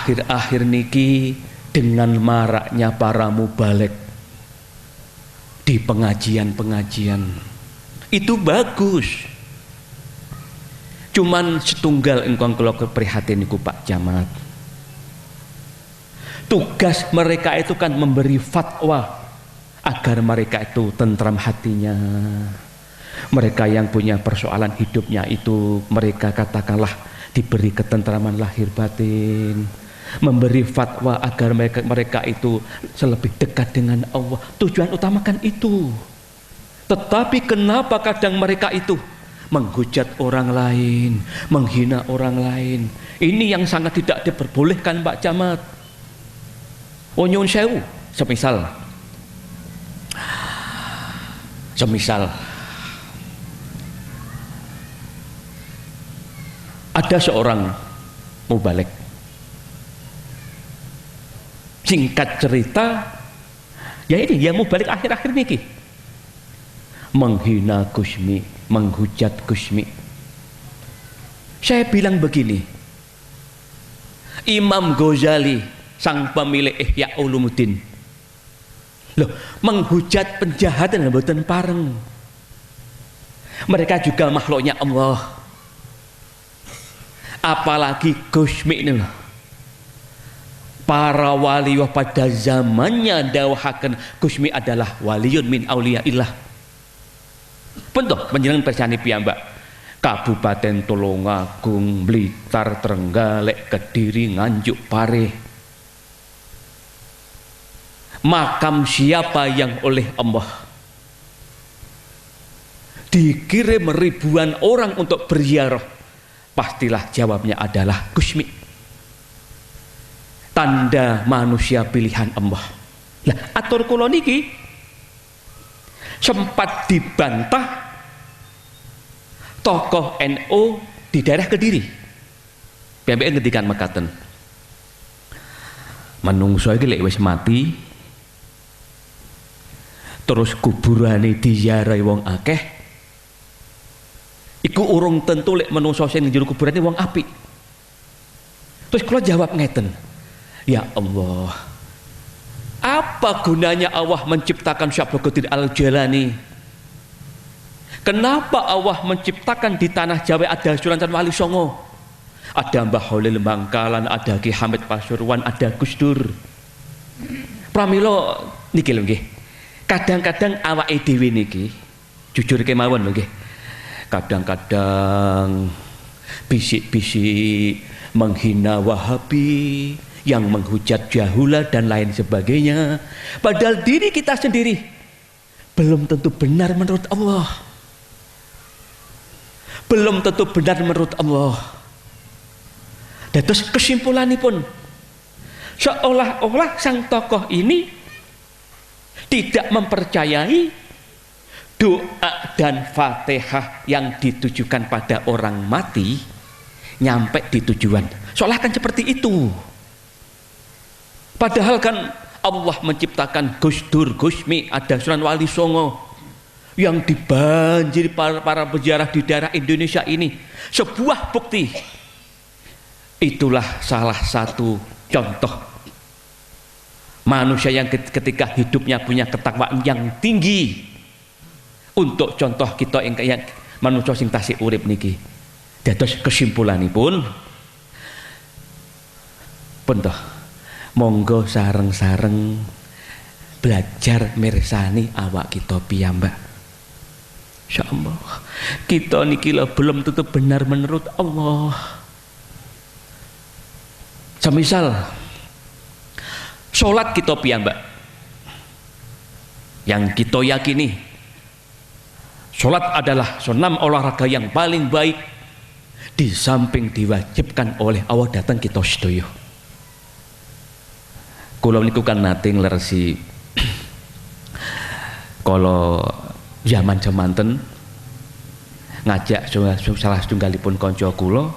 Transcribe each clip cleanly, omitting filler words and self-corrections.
akhir-akhir niki dengan maraknya para mubalek di pengajian-pengajian itu bagus. Cuman setunggal engkong kula keprihatin niku Pak Camat. Tugas mereka itu kan memberi fatwa agar mereka itu tentram hatinya. Mereka yang punya persoalan hidupnya itu mereka katakanlah diberi ketentraman lahir batin, memberi fatwa agar mereka itu lebih dekat dengan Allah. Tujuan utama kan itu. Tetapi kenapa kadang mereka itu menghujat orang lain, menghina orang lain? Ini yang sangat tidak diperbolehkan Pak Camat. Nyun sewu, semisal ada seorang mubalek, singkat cerita ya ini dia mubalek akhir-akhir niki menghina Gusmi, menghujat Gusmi. Saya bilang begini, Imam Ghazali sang pemilik Ihya Ulumuddin loh, menghujat penjahat dan mboten pareng. Mereka juga makhluknya Allah. Apalagi Gusmi ini loh, para wali pada zamannya dawuhaken Gusmi adalah waliyun min auliyaillah. Bentuk panjenengan persani piyambak Kabupaten Tulungagung, Blitar, Trenggalek, Kediri, Nganjuk, Pare. Makam siapa yang oleh Allah dikirim ribuan orang untuk berziarah? Pastilah jawabnya adalah Gusmi. Tanda manusia pilihan Allah. Lah atur kula niki sempat dibantah tokoh NU di daerah Kediri. PMBN ngedikan mekaten, menungso iki lek wis mati terus kuburane diziarahi wong akeh, iku urung tentu lek menungso sing njero kuburane wong apik. Terus kula jawab ngeten, ya Allah, apa gunanya Allah menciptakan Syekh Abdul Qadir Al-Jailani? Kenapa Allah menciptakan di tanah Jawa ada Sultan Wali Songo, ada Mbah Holil Bangkalan, ada Ki Hamid Pasuruan, ada Gus Dur. Pramila niki lho nggih. Kadang-kadang awake dhewe niki jujur kemawon lho nggih. Kadang-kadang bisik-bisik menghina Wahabi, yang menghujat Jahula dan lain sebagainya, padahal diri kita sendiri belum tentu benar menurut Allah, belum tentu benar menurut Allah. Dan terus kesimpulannya pun seolah-olah sang tokoh ini tidak mempercayai doa dan Fatihah yang ditujukan pada orang mati nyampe di tujuan, seolah kan seperti itu. Padahal kan Allah menciptakan Gus Dur, Gusmi, ada Sunan Wali Songo yang dibanjiri para peziarah di daerah Indonesia ini. Sebuah bukti. Itulah salah satu contoh manusia yang ketika hidupnya punya ketakwaan yang tinggi. Untuk contoh kita yang manusia sing tasik urip niki. Dados kesimpulanipun puntoh, monggo sareng-sareng belajar mirsani awak kita piyambak. Insyaallah kita niki lho belum tentu benar menurut Allah. Semisal sholat kita piyambak yang kita yakini sholat adalah senam olahraga yang paling baik, di samping diwajibkan oleh Allah datang kita sedaya. Kula niku kan nate ngleresi kalau zaman semanten ngajak salah setunggalipun kanca kula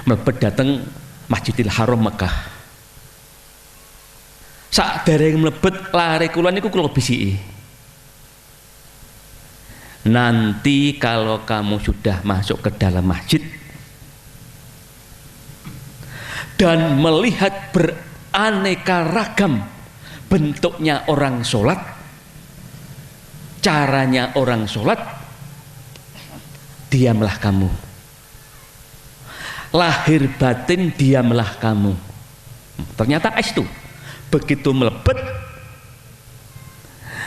mlebet dateng Masjidil Haram Mekah. Sak dereng mlebet lare kula niku kula bisiki, nanti kalau kamu sudah masuk ke dalam masjid, dan melihat beraneka ragam bentuknya orang sholat, caranya orang sholat, diamlah kamu. Lahir batin diamlah kamu. Ternyata itu begitu melebet,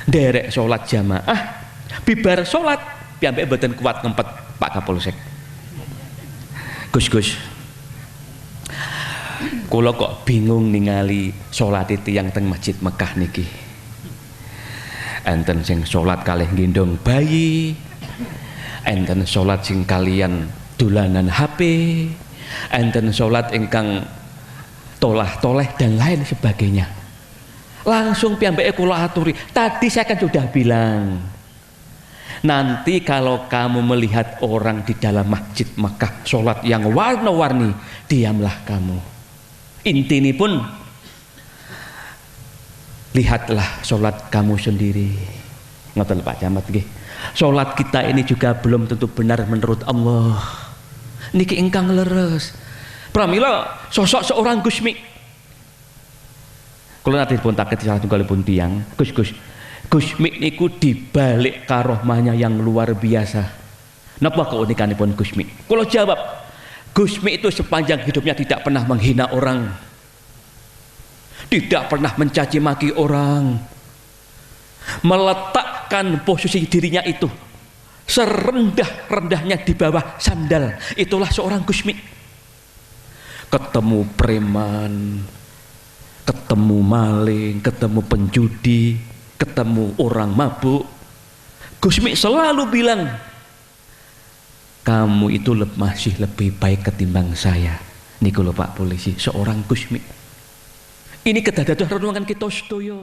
derek sholat jamaah, bibar sholat, piambek badan kuat ngempet Pak Kapolsek. Gus, kula kok bingung ningali sholat itu yang teng masjid Mekah niki. Enten sing sholat kalih gendong bayi, enten sholat sing kalian dolanan HP, enten sholat ingkang tolah-toleh dan lain sebagainya. Langsung piyambake kula aturi, tadi saya kan sudah bilang, nanti kalau kamu melihat orang di dalam masjid Mekah sholat yang warna-warni, diamlah kamu. Intini pun lihatlah sholat kamu sendiri. Ngoten Pak Camat nggih. Sholat kita ini juga belum tentu benar menurut Allah. Niki ingkang leres. Pramila sosok seorang Gusmi. Kula nate pun taket salah tunggalipun tiyang, Gusmi niku dibalik karohmahnya yang luar biasa. Napa keunikanipun Gusmi? Kula jawab, Gusmi itu sepanjang hidupnya tidak pernah menghina orang, tidak pernah mencaci maki orang, meletakkan posisi dirinya itu serendah-rendahnya di bawah sandal. Itulah seorang Gusmi. Ketemu preman, ketemu maling, ketemu penjudi, ketemu orang mabuk, Gusmi selalu bilang, kamu itu masih lebih baik ketimbang saya. Niku lho Pak Polisi, seorang Gusmi. Ini kedadahan renungan kita sedaya.